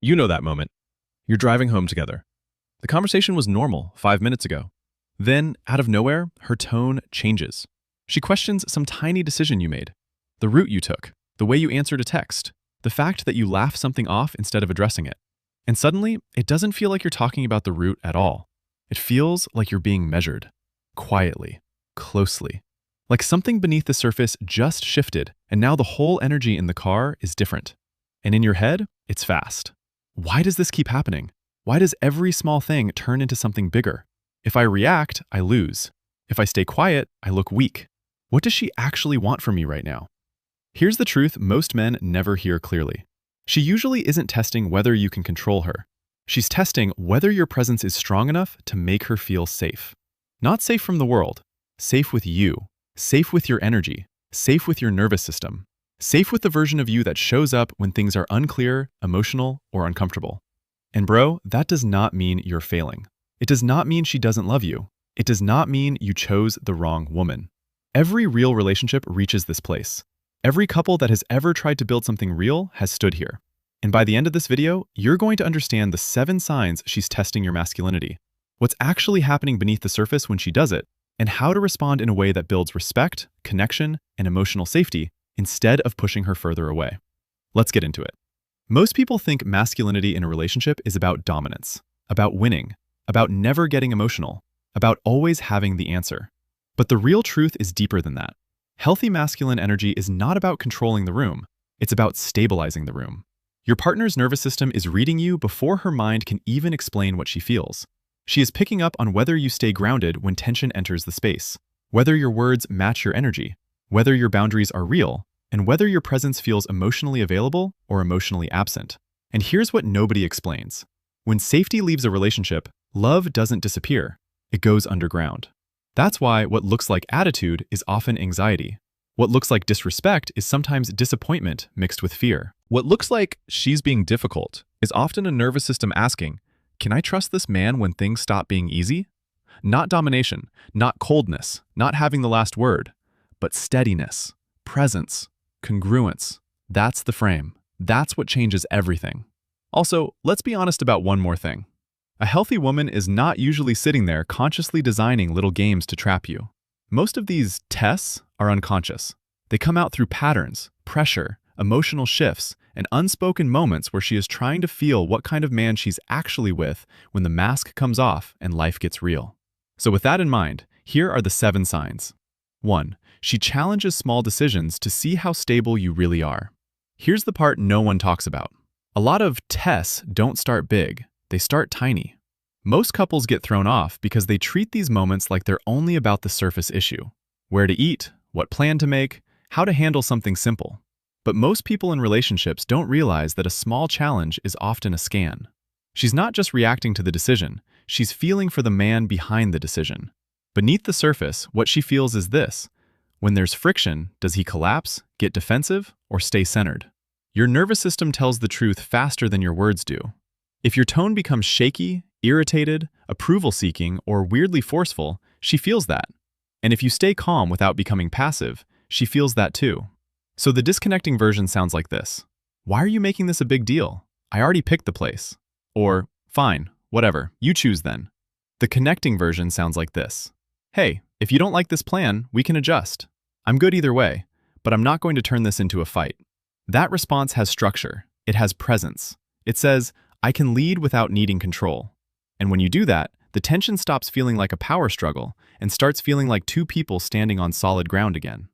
You know that moment. You're driving home together. The conversation was normal 5 minutes ago. Then, out of nowhere, her tone changes. She questions some tiny decision you made, the route you took, the way you answered a text, the fact that you laugh something off instead of addressing it. And suddenly, it doesn't feel like you're talking about the route at all. It feels like you're being measured, quietly, closely. Like something beneath the surface just shifted, and now the whole energy in the car is different. And in your head, it's fast. Why does this keep happening? Why does every small thing turn into something bigger? If I react, I lose. If I stay quiet, I look weak. What does she actually want from me right now? Here's the truth most men never hear clearly. She usually isn't testing whether you can control her. She's testing whether your presence is strong enough to make her feel safe. Not safe from the world, safe with you, safe with your energy, safe with your nervous system, safe with the version of you that shows up when things are unclear, emotional, or uncomfortable. And bro, that does not mean you're failing. It does not mean she doesn't love you. It does not mean you chose the wrong woman. Every real relationship reaches this place. Every couple that has ever tried to build something real has stood here. And by the end of this video, you're going to understand the 7 signs she's testing your masculinity, what's actually happening beneath the surface when she does it, and how to respond in a way that builds respect, connection, and emotional safety instead of pushing her further away. Let's get into it. Most people think masculinity in a relationship is about dominance, about winning, about never getting emotional, about always having the answer. But the real truth is deeper than that. Healthy masculine energy is not about controlling the room, it's about stabilizing the room. Your partner's nervous system is reading you before her mind can even explain what she feels. She is picking up on whether you stay grounded when tension enters the space, whether your words match your energy, whether your boundaries are real, and whether your presence feels emotionally available or emotionally absent. And here's what nobody explains. When safety leaves a relationship, love doesn't disappear, it goes underground. That's why what looks like attitude is often anxiety. What looks like disrespect is sometimes disappointment mixed with fear. What looks like she's being difficult is often a nervous system asking, can I trust this man when things stop being easy? Not domination, not coldness, not having the last word, but steadiness, presence, congruence. That's the frame. That's what changes everything. Also, let's be honest about one more thing. A healthy woman is not usually sitting there consciously designing little games to trap you. Most of these tests are unconscious. They come out through patterns, pressure, emotional shifts, and unspoken moments where she is trying to feel what kind of man she's actually with when the mask comes off and life gets real. So with that in mind, here are the 7 signs. 1. She challenges small decisions to see how stable you really are. Here's the part no one talks about. A lot of tests don't start big. They start tiny. Most couples get thrown off because they treat these moments like they're only about the surface issue. Where to eat, what plan to make, how to handle something simple. But most people in relationships don't realize that a small challenge is often a scan. She's not just reacting to the decision, she's feeling for the man behind the decision. Beneath the surface, what she feels is this. When there's friction, does he collapse, get defensive, or stay centered? Your nervous system tells the truth faster than your words do. If your tone becomes shaky, irritated, approval-seeking, or weirdly forceful, she feels that. And if you stay calm without becoming passive, she feels that too. So the disconnecting version sounds like this. Why are you making this a big deal? I already picked the place. Or, fine, whatever, you choose then. The connecting version sounds like this. Hey, if you don't like this plan, we can adjust. I'm good either way, but I'm not going to turn this into a fight. That response has structure. It has presence. It says, I can lead without needing control. And when you do that, the tension stops feeling like a power struggle and starts feeling like 2 people standing on solid ground again.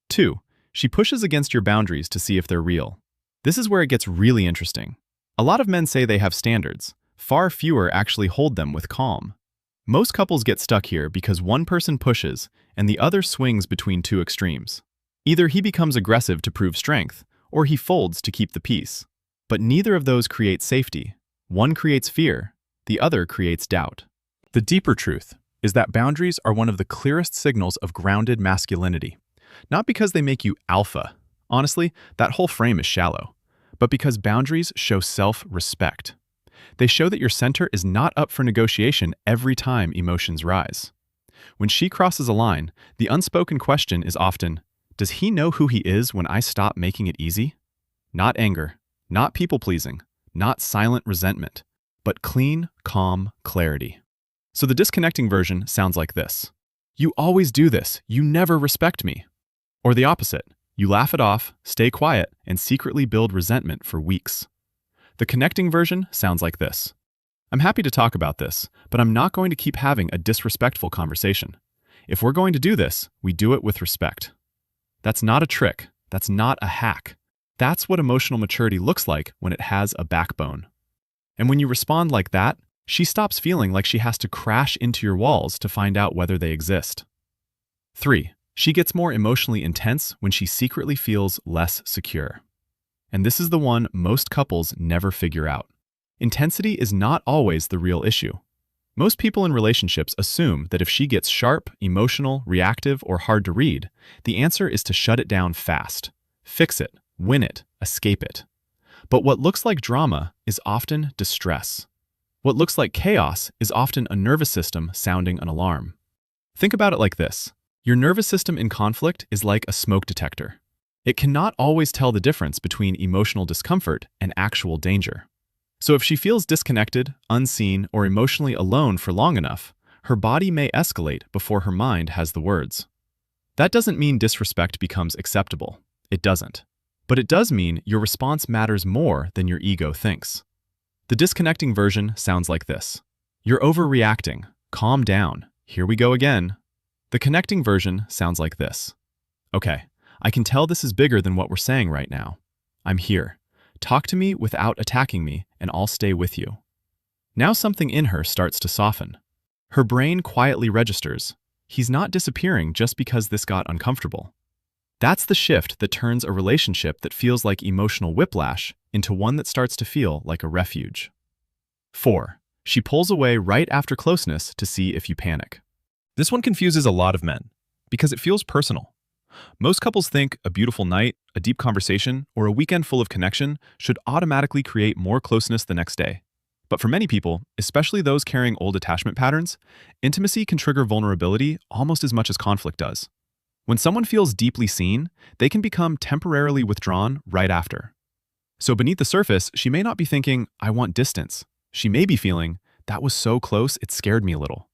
2. She pushes against your boundaries to see if they're real. This is where it gets really interesting. A lot of men say they have standards. Far fewer actually hold them with calm. Most couples get stuck here because one person pushes and the other swings between 2 extremes. Either he becomes aggressive to prove strength, or he folds to keep the peace. But neither of those creates safety. One creates fear, the other creates doubt. The deeper truth is that boundaries are one of the clearest signals of grounded masculinity. Not because they make you alpha. Honestly, that whole frame is shallow. But because boundaries show self-respect. They show that your center is not up for negotiation every time emotions rise. When she crosses a line, the unspoken question is often, does he know who he is when I stop making it easy? Not anger, not people-pleasing, not silent resentment, but clean, calm clarity. So the disconnecting version sounds like this. You always do this. You never respect me. Or the opposite. You laugh it off, stay quiet, and secretly build resentment for weeks. The connecting version sounds like this. I'm happy to talk about this, but I'm not going to keep having a disrespectful conversation. If we're going to do this, we do it with respect. That's not a trick. That's not a hack. That's what emotional maturity looks like when it has a backbone. And when you respond like that, she stops feeling like she has to crash into your walls to find out whether they exist. 3. She gets more emotionally intense when she secretly feels less secure. And this is the one most couples never figure out. Intensity is not always the real issue. Most people in relationships assume that if she gets sharp, emotional, reactive, or hard to read, the answer is to shut it down fast. Fix it, win it, escape it. But what looks like drama is often distress. What looks like chaos is often a nervous system sounding an alarm. Think about it like this. Your nervous system in conflict is like a smoke detector. It cannot always tell the difference between emotional discomfort and actual danger. So if she feels disconnected, unseen, or emotionally alone for long enough, her body may escalate before her mind has the words. That doesn't mean disrespect becomes acceptable. It doesn't. But it does mean your response matters more than your ego thinks. The disconnecting version sounds like this. You're overreacting. Calm down. Here we go again. The connecting version sounds like this. Okay, I can tell this is bigger than what we're saying right now. I'm here. Talk to me without attacking me, and I'll stay with you. Now something in her starts to soften. Her brain quietly registers. He's not disappearing just because this got uncomfortable. That's the shift that turns a relationship that feels like emotional whiplash into one that starts to feel like a refuge. 4. She pulls away right after closeness to see if you panic. This one confuses a lot of men because it feels personal. Most couples think a beautiful night, a deep conversation, or a weekend full of connection should automatically create more closeness the next day. But for many people, especially those carrying old attachment patterns, intimacy can trigger vulnerability almost as much as conflict does. When someone feels deeply seen, they can become temporarily withdrawn right after. So beneath the surface, she may not be thinking, I want distance. She may be feeling, that was so close, it scared me a little.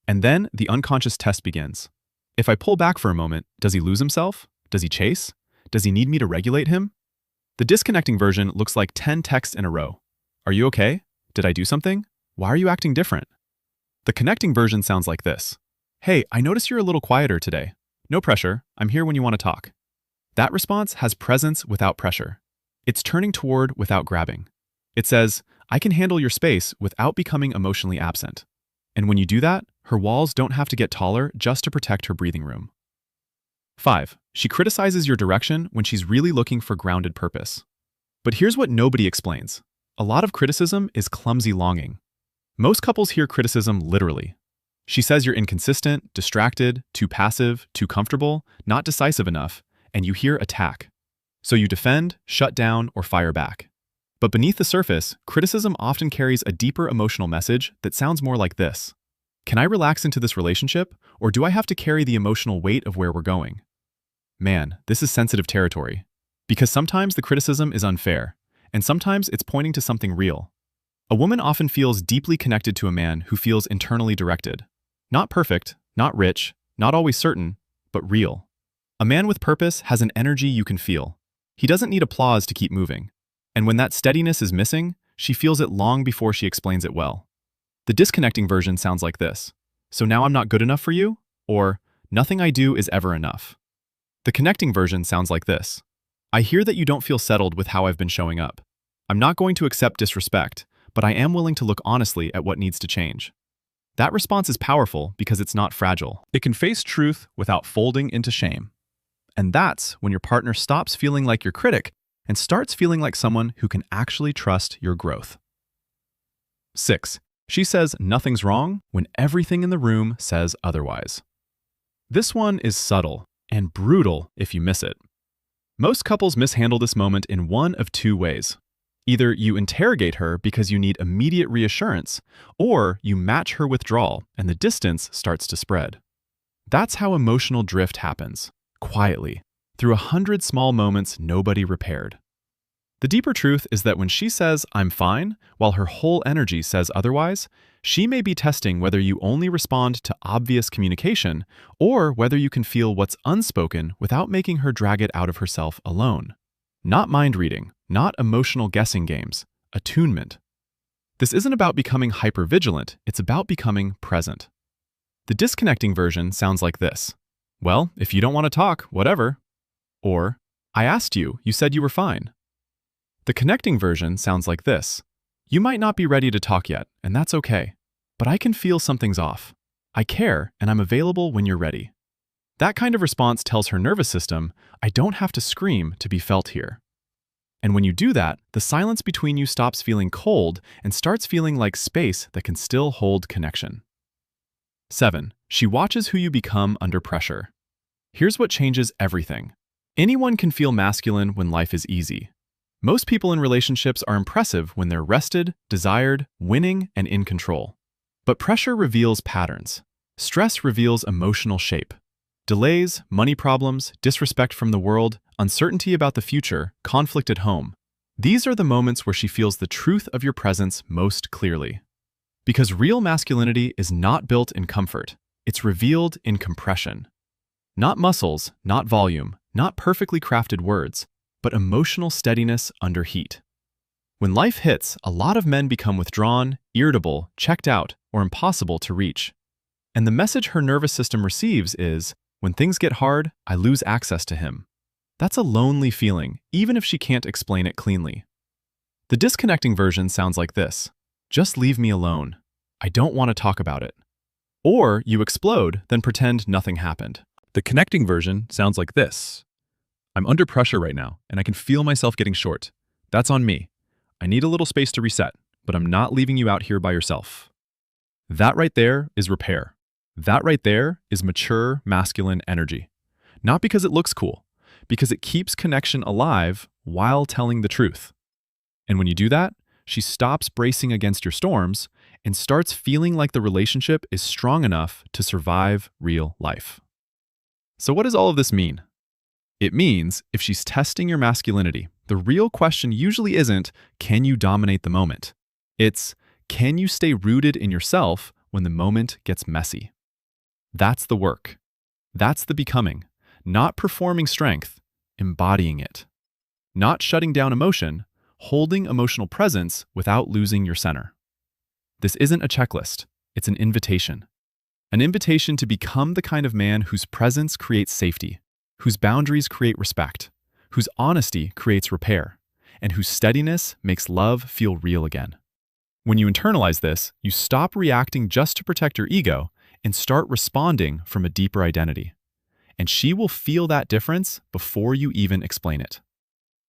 And then the unconscious test begins. If I pull back for a moment, does he lose himself? Does he chase? Does he need me to regulate him? The disconnecting version looks like 10 texts in a row. Are you okay? Did I do something? Why are you acting different? The connecting version sounds like this. Hey, I notice you're a little quieter today. No pressure. I'm here when you want to talk. That response has presence without pressure. It's turning toward without grabbing. It says, I can handle your space without becoming emotionally absent. And when you do that, her walls don't have to get taller just to protect her breathing room. 5. She criticizes your direction when she's really looking for grounded purpose. But here's what nobody explains. A lot of criticism is clumsy longing. Most couples hear criticism literally. She says you're inconsistent, distracted, too passive, too comfortable, not decisive enough, and you hear attack. So you defend, shut down, or fire back. But beneath the surface, criticism often carries a deeper emotional message that sounds more like this. Can I relax into this relationship, or do I have to carry the emotional weight of where we're going? Man, this is sensitive territory. Because sometimes the criticism is unfair, and sometimes it's pointing to something real. A woman often feels deeply connected to a man who feels internally directed. Not perfect, not rich, not always certain, but real. A man with purpose has an energy you can feel. He doesn't need applause to keep moving. And when that steadiness is missing, she feels it long before she explains it well. The disconnecting version sounds like this. So now I'm not good enough for you? Or, nothing I do is ever enough. The connecting version sounds like this. I hear that you don't feel settled with how I've been showing up. I'm not going to accept disrespect, but I am willing to look honestly at what needs to change. That response is powerful because it's not fragile. It can face truth without folding into shame. And that's when your partner stops feeling like your critic and starts feeling like someone who can actually trust your growth. 6. She says nothing's wrong when everything in the room says otherwise. This one is subtle and brutal if you miss it. Most couples mishandle this moment in one of two ways. Either you interrogate her because you need immediate reassurance, or you match her withdrawal and the distance starts to spread. That's how emotional drift happens, quietly, through 100 small moments nobody repaired. The deeper truth is that when she says, "I'm fine," while her whole energy says otherwise, she may be testing whether you only respond to obvious communication or whether you can feel what's unspoken without making her drag it out of herself alone. Not mind reading, not emotional guessing games, attunement. This isn't about becoming hypervigilant, it's about becoming present. The disconnecting version sounds like this. "Well, if you don't want to talk, whatever." Or, "I asked you, you said you were fine." The connecting version sounds like this. "You might not be ready to talk yet, and that's okay. But I can feel something's off. I care, and I'm available when you're ready." That kind of response tells her nervous system, "I don't have to scream to be felt here." And when you do that, the silence between you stops feeling cold and starts feeling like space that can still hold connection. 7. She watches who you become under pressure. Here's what changes everything. Anyone can feel masculine when life is easy. Most people in relationships are impressive when they're rested, desired, winning, and in control. But pressure reveals patterns. Stress reveals emotional shape. Delays, money problems, disrespect from the world, uncertainty about the future, conflict at home. These are the moments where she feels the truth of your presence most clearly. Because real masculinity is not built in comfort, it's revealed in compression. Not muscles, not volume, not perfectly crafted words, but emotional steadiness under heat. When life hits, a lot of men become withdrawn, irritable, checked out, or impossible to reach. And the message her nervous system receives is, "When things get hard, I lose access to him." That's a lonely feeling, even if she can't explain it cleanly. The disconnecting version sounds like this. "Just leave me alone. I don't want to talk about it." Or you explode, then pretend nothing happened. The connecting version sounds like this. "I'm under pressure right now, and I can feel myself getting short. That's on me. I need a little space to reset, but I'm not leaving you out here by yourself." That right there is repair. That right there is mature, masculine energy. Not because it looks cool, because it keeps connection alive while telling the truth. And when you do that, she stops bracing against your storms and starts feeling like the relationship is strong enough to survive real life. So what does all of this mean? It means if she's testing your masculinity, the real question usually isn't, can you dominate the moment? It's, can you stay rooted in yourself when the moment gets messy? That's the work. That's the becoming. Not performing strength, embodying it. Not shutting down emotion, holding emotional presence without losing your center. This isn't a checklist, it's an invitation. An invitation to become the kind of man whose presence creates safety, whose boundaries create respect, whose honesty creates repair, and whose steadiness makes love feel real again. When you internalize this, you stop reacting just to protect your ego and start responding from a deeper identity. And she will feel that difference before you even explain it.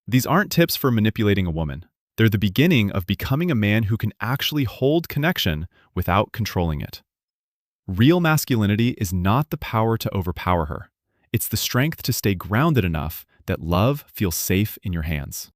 These aren't tips for manipulating a woman. They're the beginning of becoming a man who can actually hold connection without controlling it. Real masculinity is not the power to overpower her. It's the strength to stay grounded enough that love feels safe in your hands.